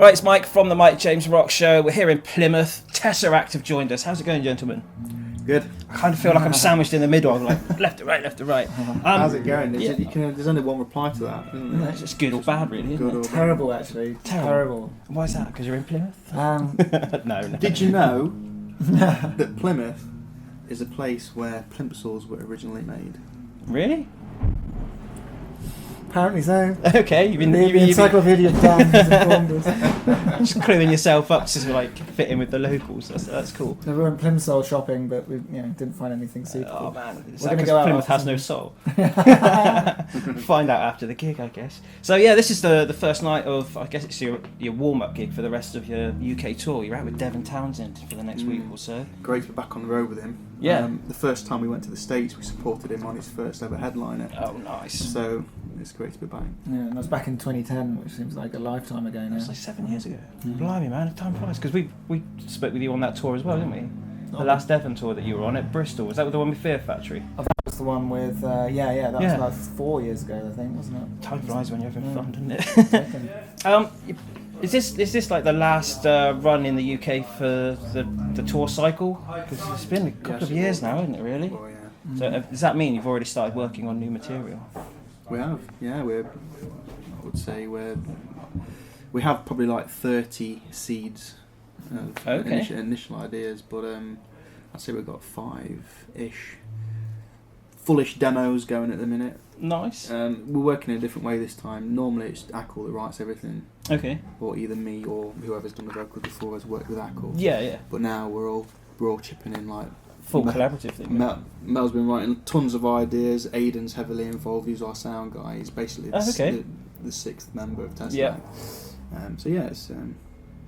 Right, it's Mike from the Mike James Rock Show. We're here in Plymouth. Tesseract have joined us. How's it going, gentlemen? Good. I kind of feel like I'm sandwiched in the middle. I'm like left to right, left to right. How's it going? Yeah. There's only one reply to that, isn't there? It's just good or bad, really. Isn't it? Terrible, actually. Terrible. Why is that? Because you're in Plymouth? No. Did you know that Plymouth is a place where plimsolls were originally made? Really? Apparently so. Okay, you've been The Encyclopedia Dan has informed us. just cluing yourself up to like fit in with the locals. That's cool. So we went plimsoll shopping, but we didn't find anything suitable. Oh man, We're going to go out. Plymouth has no soul. Find out after the gig, I guess. So yeah, this is the first night of, I guess it's your warm-up gig for the rest of your UK tour. You're out with Devon Townsend for the next week or so. Great to be back on the road with him. Yeah. The first time we went to the States, we supported him on his first ever headliner. Oh, nice. So it's great to be back. Yeah, and I was back in 2010, which seems like a lifetime ago now. It's like 7 years ago. Blimey, man, time flies. Because we spoke with you on that tour as well, didn't we? The last Devon tour that you were on at Bristol. Was that the one with Fear Factory? Oh, that was the one with, that was about 4 years ago, I think, wasn't it? Time flies when you're having fun, doesn't it? Is this like the last run in the UK for the tour cycle? Because it's been a couple of years now, isn't it? Really? Oh, yeah. So does that mean you've already started working on new material? We have, yeah. We have probably like 30 seeds of initial ideas, but I'd say we've got 5-ish fullish demos going at the minute. Nice. We're working in a different way this time. Normally it's Ackle that writes everything. Okay. Or either me or whoever's done the vocals before has worked with Ackle. Yeah. But now we're all chipping in like Full collaborative thing. Mel's been writing tons of ideas. Aidan's heavily involved. He's our sound guy. He's basically the sixth member of Tesseract. Yeah. So yeah, it's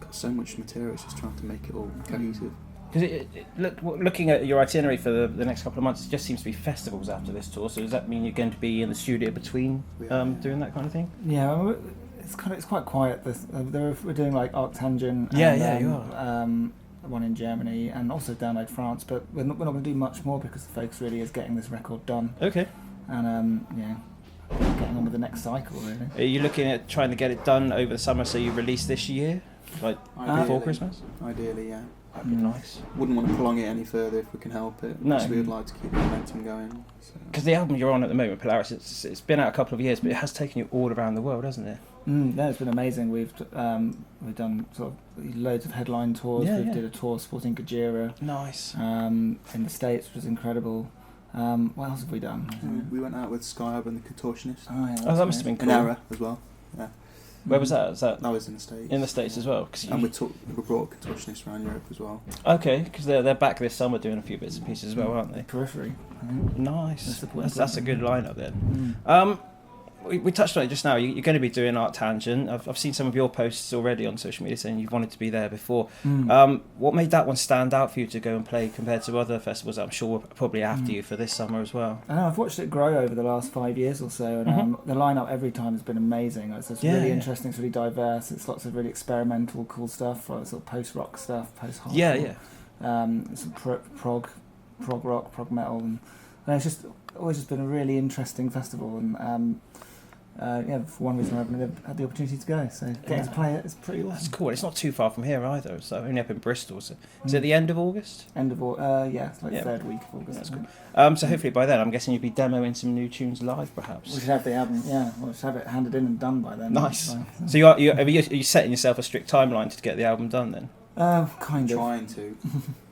got so much material. It's just trying to make it all cohesive. Because looking at your itinerary for the next couple of months, it just seems to be festivals after this tour. So does that mean you're going to be in the studio between doing that kind of thing? Yeah, it's quite quiet. We're doing like Arctangent. Yeah, you are. One in Germany and also down like France, but we're not going to do much more because the focus really is getting this record done. Okay. And getting on with the next cycle really. Are you looking at trying to get it done over the summer so you release this year, like before Christmas? Ideally, yeah. That'd be nice. Wouldn't want to prolong it any further if we can help it. No. So we'd like to keep the momentum going. Because the album you're on at the moment, Polaris, it's been out a couple of years, but it has taken you all around the world, hasn't it? No, it's been amazing. We've done sort of loads of headline tours. We did a tour supporting Gojira. Nice. In the States, which was incredible. What else have we done? We went out with Skyab and the Contortionist. Oh, yeah, that must have been cool. An Error as well. Yeah. Where was that? That was in the States. In the States as well. And we brought Contortionists around Europe as well. Okay, because they're back this summer doing a few bits and pieces as well, aren't they? Periphery. Nice. That's a good lineup then. We touched on it just now. You're going to be doing Arctangent. I've seen some of your posts already on social media saying you've wanted to be there before. What made that one stand out for you to go and play compared to other festivals that I'm sure were probably after you for this summer as well? I know, I've watched it grow over the last 5 years or so, and the lineup every time has been amazing. It's really interesting, it's really diverse. It's lots of really experimental, cool stuff, like sort of post-rock stuff, post-hardcore. Some prog rock, prog metal, and it's just always just been a really interesting festival. And for one reason or another, I've never had the opportunity to go. So getting to play it is pretty awesome. That's cool. It's not too far from here either. It's only up in Bristol. So is it the end of August? It's like the third week of August. That's cool. So hopefully by then, I'm guessing you'll be demoing some new tunes live, perhaps. We should have the album. Yeah, we should have it handed in and done by then. Nice. So are you setting yourself a strict timeline to get the album done then? Kind of. Trying to.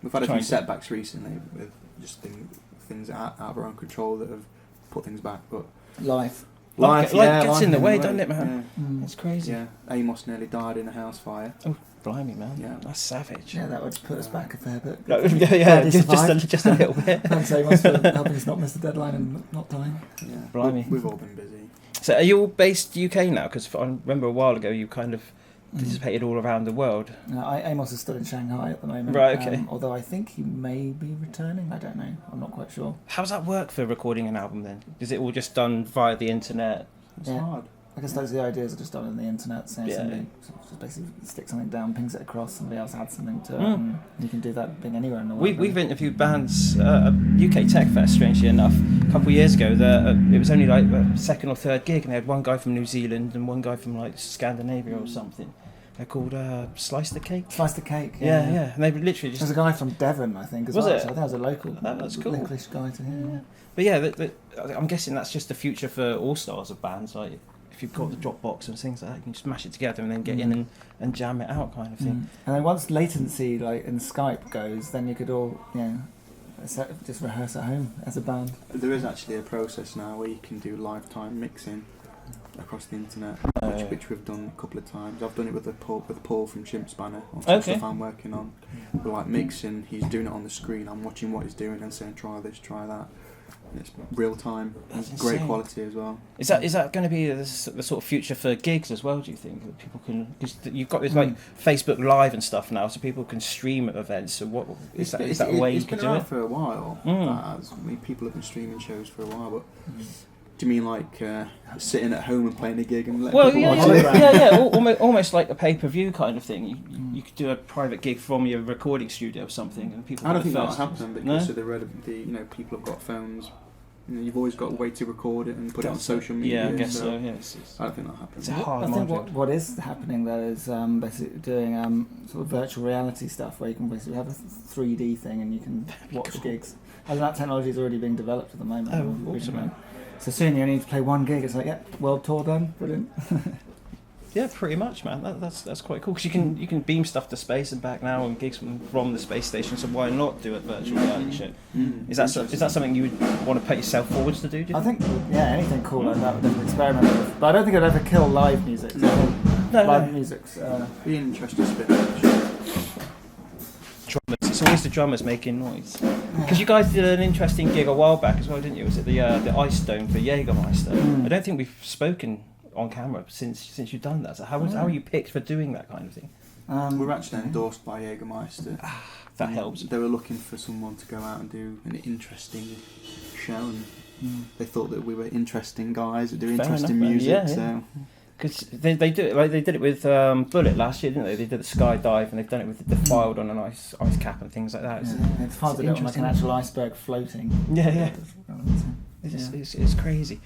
We've had a few setbacks recently with just things out of our own control that have put things back, but life gets in the way, doesn't it, man? Yeah. It's crazy. Yeah, Amos nearly died in a house fire. Oh, blimey, man! Yeah, that's savage. Yeah, that would put us back a fair bit. Just a little bit. Thanks, Amos, for helping us not miss the deadline and not dying. Yeah, blimey. We've all been busy. So, are you all based UK now? Because I remember a while ago you kind of participated all around the world. Amos is still in Shanghai at the moment. Right, okay. Although I think he may be returning. I don't know. I'm not quite sure. How does that work for recording an album then? Is it all just done via the internet? It's hard. I guess those are the ideas are just done on the internet. So somebody just basically sticks something down, pings it across, somebody else adds something to it, and you can do that being anywhere in the world. We've interviewed bands at UK Tech Fest, strangely enough, a couple of years ago. It was only like a second or third gig, and they had one guy from New Zealand and one guy from like Scandinavia or something. They're called Slice the Cake. Slice the Cake. Yeah, yeah. And they would literally just. There's a guy from Devon, I think, as was well. it? So I think that was a local, that's cool. English guy to him. Yeah. But yeah, I'm guessing that's just the future for all stars of bands. Like, if you've got the Dropbox and things like that, you can just mash it together and then get in and jam it out, kind of thing. And then once latency, like in Skype, goes, then you could all, just rehearse at home as a band. There is actually a process now where you can do lifetime mixing across the internet, which we've done a couple of times. I've done it with Paul from Chimp Spanner on some stuff I'm working on. We're like mixing, he's doing it on the screen, I'm watching what he's doing and saying try this, try that. And it's real time. It's great quality as well. Is that going to be the sort of future for gigs as well, do you think? That people can, because you've got this like Facebook Live and stuff now, so people can stream at events. So what is that a way you could do it? It's been around for a while. People have been streaming shows for a while, but do you mean like sitting at home and playing a gig and letting people watch it? Almost like a pay-per-view kind of thing. You could do a private gig from your recording studio or something, and people. I don't think that'll happen because of the people have got phones. You've always got a way to record it and put it on social media. Yeah, I guess so. I don't think that'll happen. It's a hard I think market. what is happening though is basically doing sort of virtual reality stuff where you can basically have a 3D thing and you can watch gigs. And that technology is already being developed at the moment. Oh, awesome, man. So soon you only need to play one gig. It's like, world tour done, brilliant. Yeah, pretty much, man. That's quite cool because you can beam stuff to space and back now and gigs from the space station. So why not do a virtual reality show? Is that something you would want to put yourself forwards to do? I think anything cool like that would definitely experiment with. But I don't think I'd ever kill live music. Live music's be an interesting spin. Drummers. It's always the drummers making noise. Because you guys did an interesting gig a while back as well, didn't you? Was it the Ice Dome for Jägermeister? I don't think we've spoken on camera since you've done that. So how are you picked for doing that kind of thing? We're actually endorsed by Jägermeister. That helps. They were looking for someone to go out and do an interesting show, and they thought that we were interesting guys that do interesting music. So. Because they do it like they did it with Bullet last year, didn't they? They did the skydive and they've done it with the Defiled on an ice cap and things like that. It's hard to get like an actual iceberg floating. Yeah. It's crazy.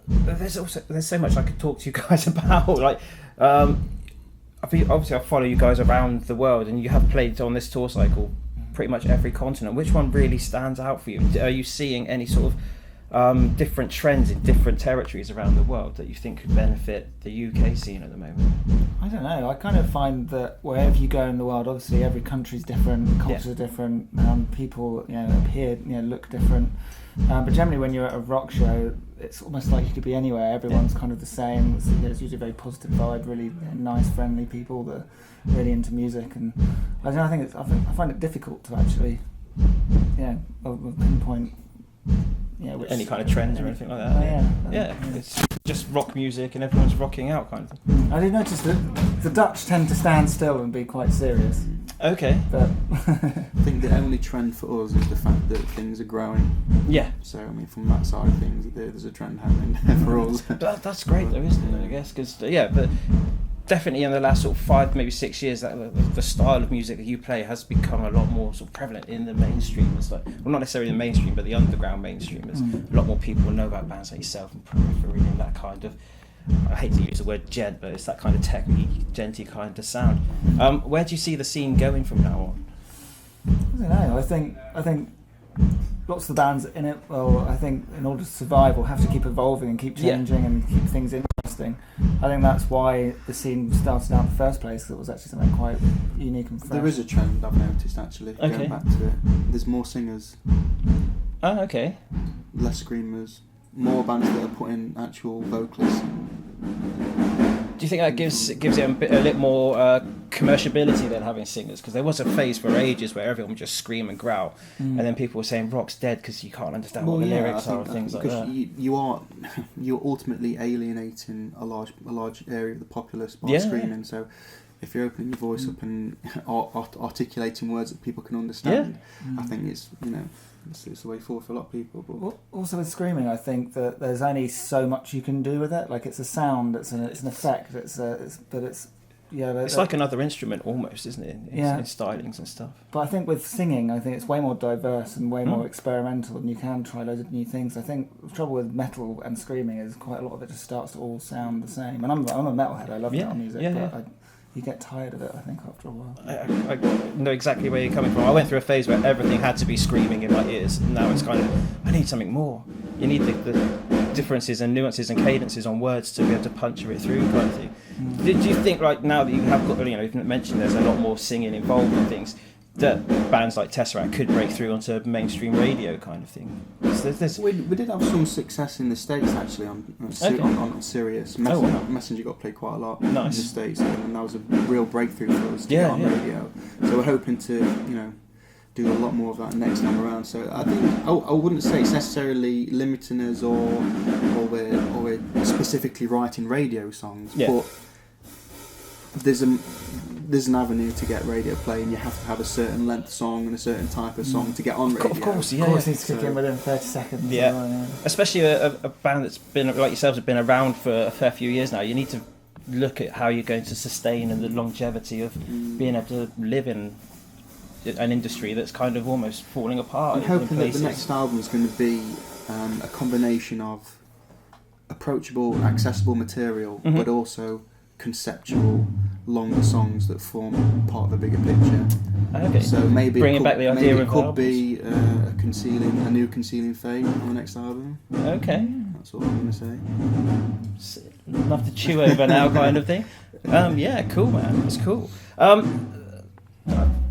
There's so much I could talk to you guys about. Like, obviously I follow you guys around the world, and you have played on this tour cycle pretty much every continent. Which one really stands out for you? Are you seeing any sort of different trends in different territories around the world that you think could benefit the UK scene at the moment? I don't know. I kind of find that wherever you go in the world, obviously every country's different, cultures are different, people appear, look different. But generally, when you're at a rock show, it's almost like you could be anywhere. Everyone's kind of the same. It's usually a very positive vibe, really nice, friendly people that are really into music. And I don't know. I find it difficult to actually, pinpoint. Any kind of trends or anything like that. It's just rock music and everyone's rocking out kind of thing. I did notice that the Dutch tend to stand still and be quite serious. Okay. But I think the only trend for us is the fact that things are growing. Yeah. So from that side of things, there's a trend happening for us. That's great though, isn't it? I guess because but definitely in the last sort of 5, maybe 6 years, that the style of music that you play has become a lot more sort of prevalent in the mainstream. It's like, well, not necessarily the mainstream, but the underground mainstream. There's a lot more people know about bands like yourself and Periphery and that kind of. I hate to use the word gent, but it's that kind of techy, genty kind of sound. Where do you see the scene going from now on? I don't know. I think lots of the bands in it. Well, I think in order to survive, will have to keep evolving and keep changing and keep things interesting. I think that's why the scene started out in the first place, because it was actually something quite unique and fresh. There is a trend I've noticed actually. Going back to it, there's more singers. Oh, okay. Less screamers. More bands that are putting actual vocalists. Do you think that gives it a little more commerciability than having singers? Because there was a phase for ages where everyone would just scream and growl, and then people were saying rock's dead because you can't understand what the lyrics are and things like that. You're ultimately alienating a large area of the populace by screaming. So if you're opening your voice up and articulating words that people can understand, I think it's it's the way forward for a lot of people. But also with screaming, I think that there's only so much you can do with it. Like it's a sound, it's an effect. But it's it's like another instrument almost, isn't it? In stylings and stuff. But I think with singing, I think it's way more diverse and way more experimental, and you can try loads of new things. I think the trouble with metal and screaming is quite a lot of it just starts to all sound the same. And I'm a metalhead, I love metal music, but you get tired of it, I think, after a while. I know exactly where you're coming from. I went through a phase where everything had to be screaming in my ears, and now it's kind of, I need something more. You need the differences and nuances and cadences on words to be able to puncture it through, kind of thing. Did you think, like, now that you have got, you've mentioned there's a lot more singing involved in things, that bands like Tesseract could break through onto mainstream radio kind of thing? We did have some success in the States, actually, on Sirius. Messenger got played quite a lot in the States, and that was a real breakthrough for us to get on radio. So we're hoping to, do a lot more of that next time around. So I think I wouldn't say it's necessarily limiting us or we're specifically writing radio songs, but there's an avenue to get radio play, and you have to have a certain length song and a certain type of song to get on radio. Of course, Of course, needs to kick in within 30 seconds. Yeah, especially a band that's been, like yourselves, have been around for a fair few years now. You need to look at how you're going to sustain and the longevity of being able to live in an industry that's kind of almost falling apart. I'm hoping that the next album is going to be a combination of approachable, accessible material, but also conceptual, longer songs that form part of a bigger picture. Okay. So maybe bringing back the idea of could be a new Concealing Fate on the next album. Okay. That's what I'm going to say. Enough to chew over now, kind of thing. Yeah, cool, man. That's cool.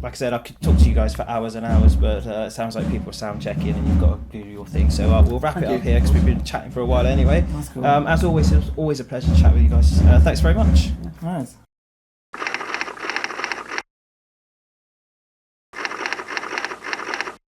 Like I said, I could talk to you guys for hours and hours, but it sounds like people are sound checking and you've got to do your thing. So we'll wrap it up here because we've been chatting for a while anyway. That's cool. As always, it was always a pleasure to chat with you guys. Thanks very much. Nice.